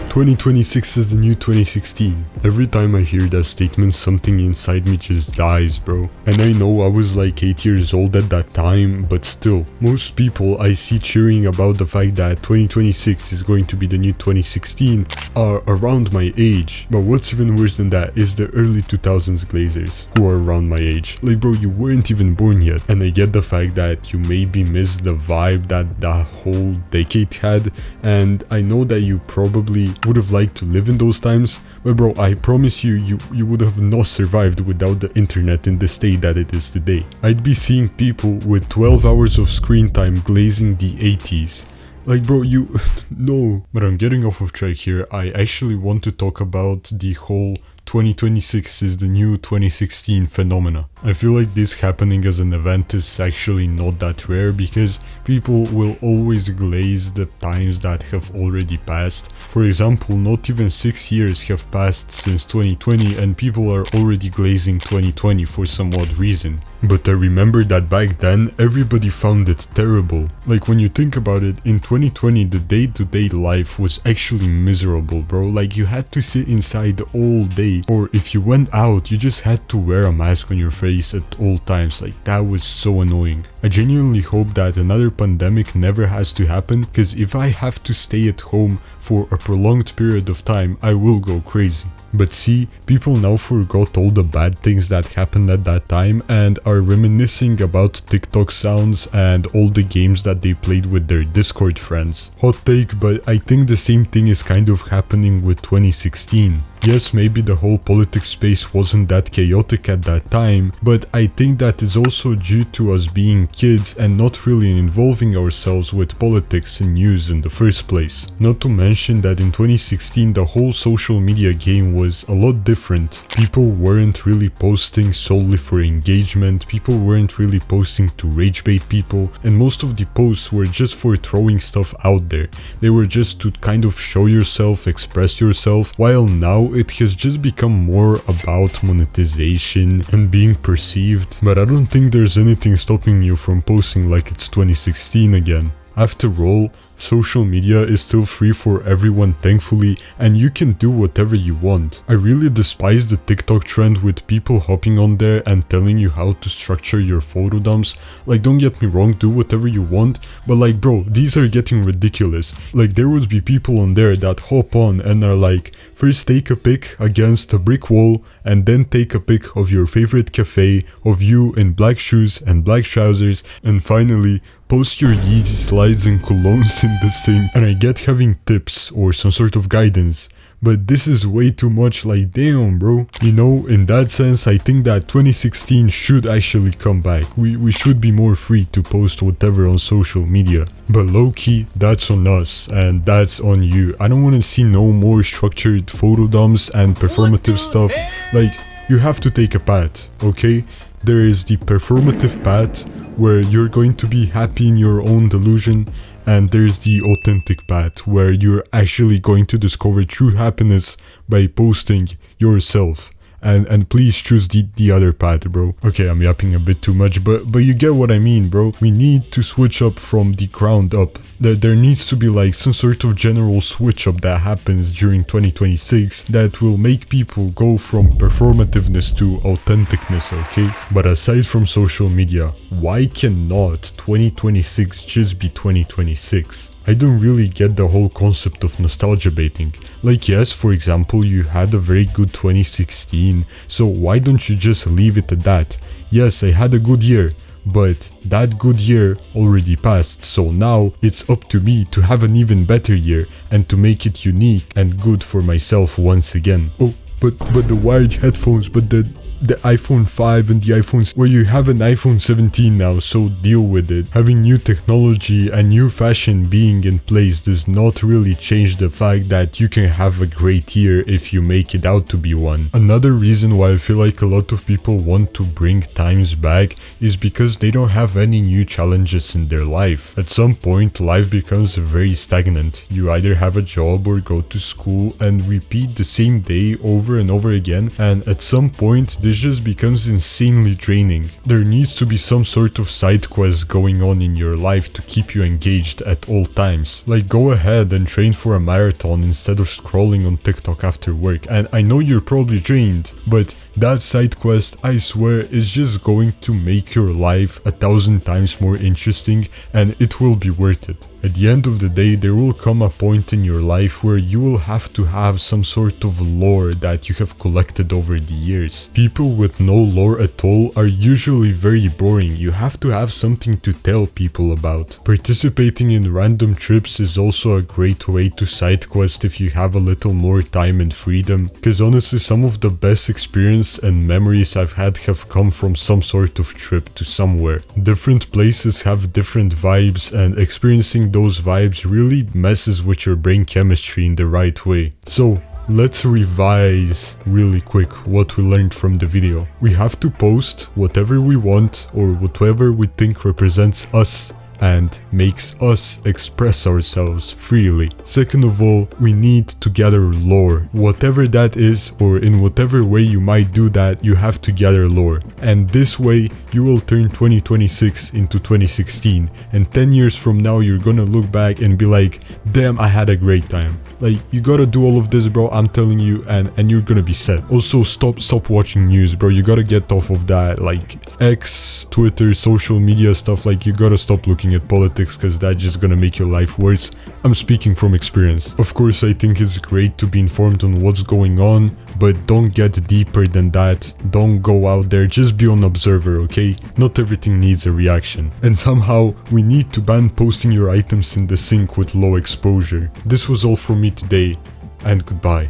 2026 is the new 2016. Every time I hear that statement, something inside me just dies, bro. And I know I was like 8 years old at that time, but still, most people I see cheering about the fact that 2026 is going to be the new 2016 are around my age. But what's even worse than that is the early 2000s Glazers who are around my age. Like, bro, you weren't even born yet. And I get the fact that you maybe missed the vibe that that whole decade had, and I know that you probably would have liked to live in those times, but bro, I promise you, you would have not survived without the internet in the state that it is today. I'd be seeing people with 12 hours of screen time glazing the 80s. Like, bro, you... no. But I'm getting off of track here. I actually want to talk about the whole 2026 is the new 2016 phenomena. I feel like this happening as an event is actually not that rare because people will always glaze the times that have already passed. For example, not even 6 years have passed since 2020 and people are already glazing 2020 for some odd reason. But I remember that back then everybody found it terrible. Like, when you think about it, in 2020 the day-to-day life was actually miserable, bro. Like, you had to sit inside all day, or if you went out you just had to wear a mask on your face at all times. Like, that was so annoying. I genuinely hope that another pandemic never has to happen, because if I have to stay at home for a prolonged period of time, I will go crazy. But see, people now forgot all the bad things that happened at that time and are reminiscing about TikTok sounds and all the games that they played with their Discord friends. Hot take, but I think the same thing is kind of happening with 2016. Yes, maybe the whole politics space wasn't that chaotic at that time, but I think that is also due to us being kids and not really involving ourselves with politics and news in the first place. Not to mention that in 2016 the whole social media game was a lot different. People weren't really posting solely for engagement, people weren't really posting to rage bait people, and most of the posts were just for throwing stuff out there. They were just to kind of show yourself, express yourself, while now it has just become more about monetization and being perceived. But I don't think there's anything stopping you from posting like it's 2016 again. After all, social media is still free for everyone, thankfully, and you can do whatever you want. I really despise the TikTok trend with people hopping on there and telling you how to structure your photo dumps. Like, don't get me wrong, do whatever you want, but like, bro, these are getting ridiculous. Like, there would be people on there that hop on and are like, first take a pic against a brick wall and then take a pic of your favorite cafe, of you in black shoes and black trousers, and finally post your Yeezy slides and colognes in the sink. And I get having tips or some sort of guidance, but this is way too much. Like, damn, bro. You know, in that sense, I think that 2016 should actually come back. We should be more free to post whatever on social media. But low-key, that's on us and that's on you. I don't want to see no more structured photo dumps and performative stuff. Like, you have to take a path, okay? There is the performative path where you're going to be happy in your own delusion, and there's the authentic path where you're actually going to discover true happiness by posting yourself. And please choose the other path, bro. Okay, I'm yapping a bit too much, but you get what I mean, bro. We need to switch up from the ground up. There needs to be like some sort of general switch up that happens during 2026 that will make people go from performativeness to authenticness, okay? But aside from social media, why cannot 2026 just be 2026? I don't really get the whole concept of nostalgia baiting. Like, yes, for example, you had a very good 2016, so why don't you just leave it at that? Yes, I had a good year, but that good year already passed, so now it's up to me to have an even better year and to make it unique and good for myself once again. Oh, but the wired headphones, but the iPhone 5 and the iPhone... Well, you have an iPhone 17 now, so deal with it. Having new technology and new fashion being in place does not really change the fact that you can have a great year if you make it out to be one. Another reason why I feel like a lot of people want to bring times back is because they don't have any new challenges in their life. At some point, life becomes very stagnant. You either have a job or go to school and repeat the same day over and over again, and at some point, this just becomes insanely draining. There needs to be some sort of side quest going on in your life to keep you engaged at all times. Like, go ahead and train for a marathon instead of scrolling on TikTok after work. And I know you're probably drained, but that side quest, I swear, is just going to make your life 1,000 times more interesting, and it will be worth it. At the end of the day, there will come a point in your life where you will have to have some sort of lore that you have collected over the years. People with no lore at all are usually very boring. You have to have something to tell people about. Participating in random trips is also a great way to side quest if you have a little more time and freedom, because honestly, some of the best experience and memories I've had have come from some sort of trip to somewhere. Different places have different vibes, and experiencing those vibes really messes with your brain chemistry in the right way. So let's revise really quick what we learned from the video. We have to post whatever we want or whatever we think represents us and makes us express ourselves freely. Second of all, we need to gather lore. Whatever that is, or in whatever way you might do that, you have to gather lore. And this way, you will turn 2026 into 2016. And 10 years from now, you're gonna look back and be like, damn, I had a great time. Like, you gotta do all of this, bro, I'm telling you, and you're gonna be set. Also, stop watching news, bro. You gotta get off of that, like, X, Twitter, social media stuff. Like, you gotta stop looking at politics, because that's just gonna make your life worse. I'm speaking from experience. Of course, I think it's great to be informed on what's going on, but don't get deeper than that. Don't go out there, just be an observer, okay? Not everything needs a reaction. And somehow, we need to ban posting your items in the sink with low exposure. This was all for me today, and goodbye.